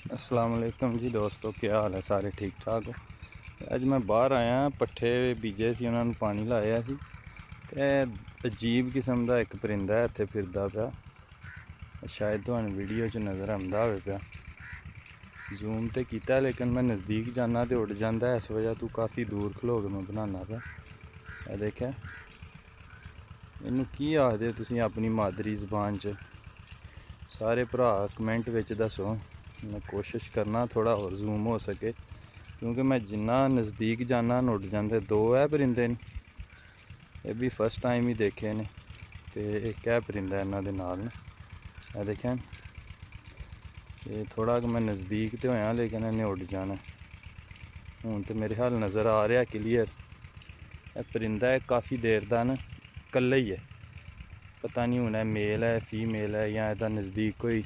अस्सलाम वालेकुम जी दोस्तों, क्या हाल है? सारे ठीक ठाक हो? अज मैं बाहर आया, पट्ठे बीजे से उन्होंने पानी लाया सी ते अजीब किस्म का एक परिंदा इत्थे फिरदा पिया। शायद तुहानू वीडियो च नज़र आंदा होवे पिया। जूम तो किया लेकिन मैं नज़दीक जाना तो उड़ जाता है, इस वजह तो काफ़ी दूर खलो के मैं बनाना पिया। देखें इनू की आखदे तुसीं अपनी मादरी जबान च? सारे भरा कमेंट विच दसो। मैं कोशिश करना थोड़ा और जूम हो सके, क्योंकि मैं जिन्ना नज़दीक जाना उड़ जाते। दो है परिंदे न, ये भी फर्स्ट टाइम ही देखे ने, तो एक है परिंदा इन्हां दे नाल न। देखें ये थोड़ा कि मैं नज़दीक तो होया लेकिन इन्हें उड़ जाना। हूँ तो मेरे हाल नज़र आ रहा क्लीयर। यह परिंदा है काफ़ी देर का न कल्ला ही है, पता नहीं हूँ मेल है फीमेल है या इसका नज़दीक कोई